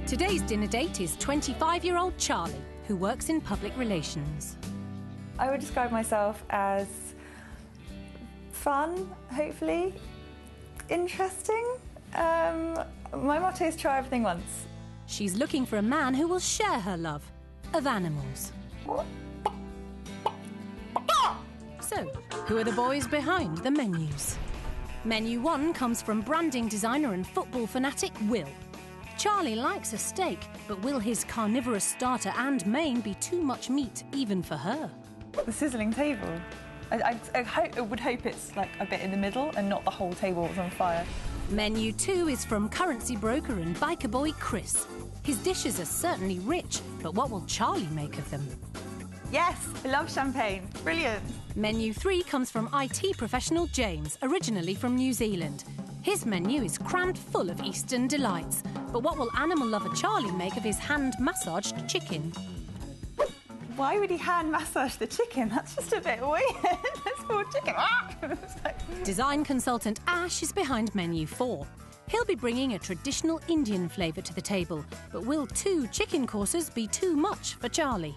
Today's dinner date is 25-year-old Charlie, who works in public relations. I would describe myself as fun, hopefully, interesting. My motto is try everything once. She's looking for a man who will share her love of animals. So, who are the boys behind the menus? Menu 1 comes from branding designer and football fanatic Will. Charlie likes a steak, but will his carnivorous starter and main be too much meat even for her? The sizzling table. I would hope it's like a bit in the middle and not the whole table is on fire. Menu 2 is from currency broker and biker boy Chris. His dishes are certainly rich, but what will Charlie make of them? Yes, I love champagne. Brilliant. Menu 3 comes from IT professional James, originally from New Zealand. His menu is crammed full of Eastern delights. But what will animal lover Charlie make of his hand-massaged chicken? Why would he hand massage the chicken? That's just a bit weird. It's called chicken. Design consultant Ash is behind Menu 4. He'll be bringing a traditional Indian flavour to the table, but will 2 chicken courses be too much for Charlie?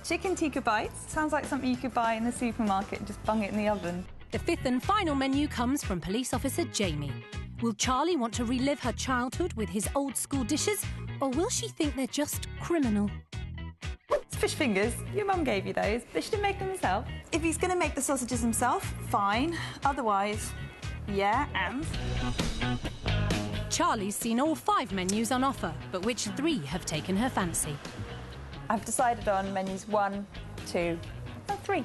Chicken tikka bites. Sounds like something you could buy in the supermarket and just bung it in the oven. The 5th and final menu comes from police officer Jamie. Will Charlie want to relive her childhood with his old-school dishes, or will she think they're just criminal? It's fish fingers. Your mum gave you those, but she didn't make them herself. If he's going to make the sausages himself, fine. Otherwise, yeah, and... Charlie's seen all 5 menus on offer, but which 3 have taken her fancy? I've decided on menus 1, 2 and 3.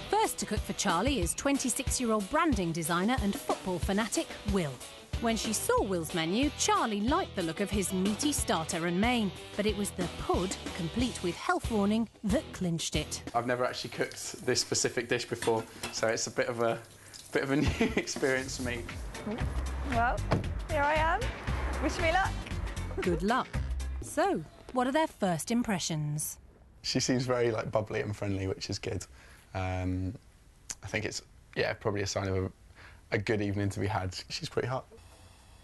First to cook for Charlie is 26-year-old branding designer and football fanatic Will. When she saw Will's menu, Charlie liked the look of his meaty starter and main, but it was the pud, complete with health warning, that clinched it. I've never actually cooked this specific dish before, so it's a bit of a new experience for me. Well, here I am. Wish me luck. Good luck. So, what are their first impressions? She seems very bubbly and friendly, which is good. I think it's probably a sign of a good evening to be had. She's pretty hot.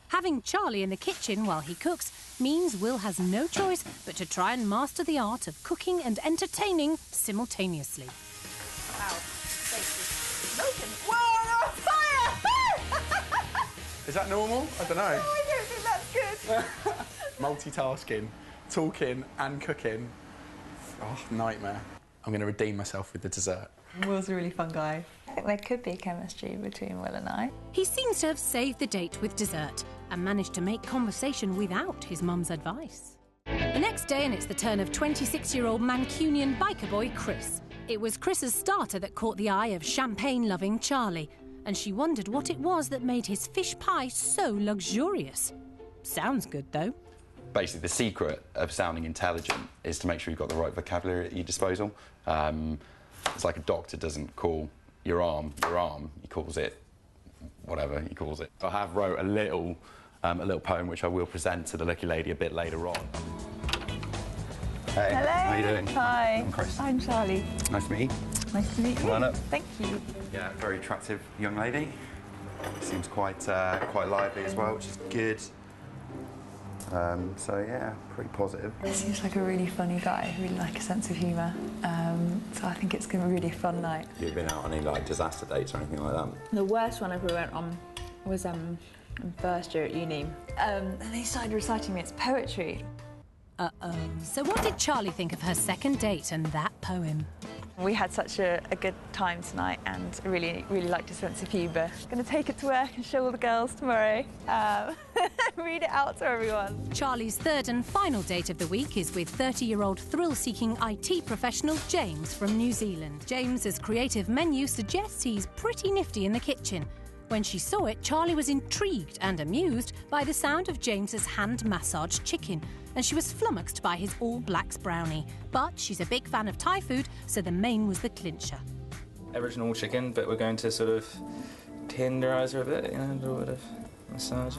Having Charlie in the kitchen while he cooks means Will has no choice but to try and master the art of cooking and entertaining simultaneously. Wow, smoking. Whoa, I'm on fire! Is that normal? I don't know. No, I don't think that's good. Multitasking, talking and cooking. Oh, nightmare. I'm going to redeem myself with the dessert. Will's a really fun guy. I think there could be chemistry between Will and I. He seems to have saved the date with dessert and managed to make conversation without his mum's advice. The next day, and it's the turn of 26-year-old Mancunian biker boy Chris. It was Chris's starter that caught the eye of champagne-loving Charlie, and she wondered what it was that made his fish pie so luxurious. Sounds good, though. Basically, the secret of sounding intelligent is to make sure you've got the right vocabulary at your disposal. It's like a doctor doesn't call your arm, he calls it whatever he calls it. I have wrote a little poem which I will present to the lucky lady a bit later on. Hey, hello. How you doing? Hi. I'm Chris. I'm Charlie. Nice to meet you. Nice to meet you. Come on up. Thank you. Yeah, very attractive young lady. Seems quite lively as well, which is good. So yeah, pretty positive. He seems like a really funny guy, really like a sense of humour. So I think it's going to be a really fun night. You've been out on any disaster dates or anything like that? The worst one I ever went on was in first year at uni. And they started reciting me its poetry. Uh-oh. So what did Charlie think of her second date and that poem? We had such a good time tonight and really liked his sense of humour. Going to take it to work and show all the girls tomorrow. Read it out to everyone. Charlie's third and final date of the week is with 30-year-old thrill-seeking IT professional James from New Zealand. James's creative menu suggests he's pretty nifty in the kitchen. When she saw it, Charlie was intrigued and amused by the sound of James's hand-massaged chicken, and she was flummoxed by his All Blacks brownie. But she's a big fan of Thai food, so the main was the clincher. Original chicken, but we're going to sort of tenderise her a bit, do a bit of massage.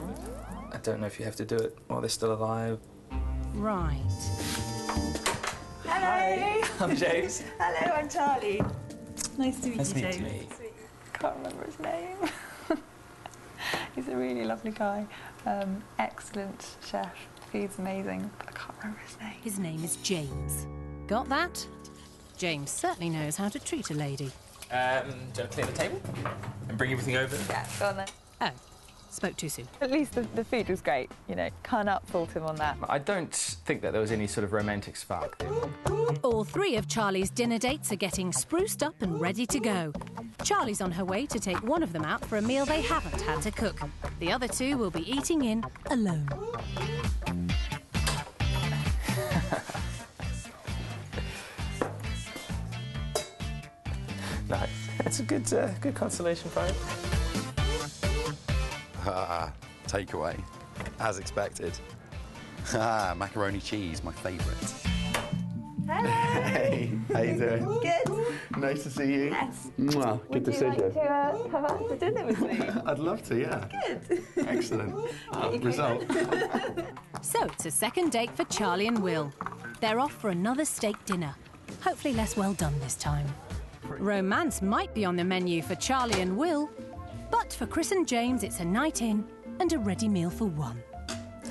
I don't know if you have to do it while they're still alive. Right. Hello. Hi, I'm James. Hello, I'm Charlie. Nice to meet Nice you, to meet James. you. Can't remember his name. He's a really lovely guy. Excellent chef. food's amazing. But I can't remember his name. His name is James. Got that? James certainly knows how to treat a lady. Do you want to clear the table and bring everything over? Yeah, go on then. Oh, spoke too soon. At least the food was great, you know, can't fault him on that. I don't think that there was any sort of romantic spark there. All 3 of Charlie's dinner dates are getting spruced up and ready to go. Charlie's on her way to take one of them out for a meal they haven't had to cook. The other 2 will be eating in alone. Nice. It's a good consolation prize. Takeaway, as expected. Macaroni cheese, my favourite. Hey, how you doing? Good. Nice to see you. Yes. Mwah, good to see you. Would you like to come out for dinner with me? I'd love to, yeah. Good. Excellent. Result. So it's a second date for Charlie and Will. They're off for another steak dinner. Hopefully less well done this time. Romance might be on the menu for Charlie and Will, but for Chris and James it's a night in and a ready meal for one.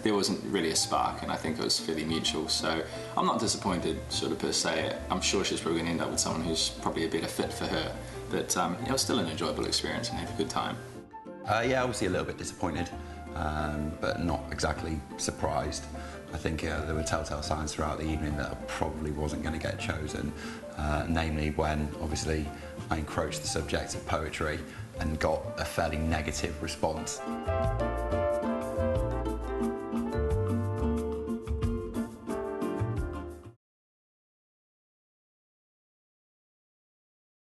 There wasn't really a spark, and I think it was fairly mutual, so I'm not disappointed sort of per se. I'm sure she's probably going to end up with someone who's probably a better fit for her, but it was still an enjoyable experience and had a good time. Yeah, obviously a little bit disappointed, but not exactly surprised. I think there were telltale signs throughout the evening that I probably wasn't going to get chosen, namely when, obviously, I encroached the subject of poetry and got a fairly negative response.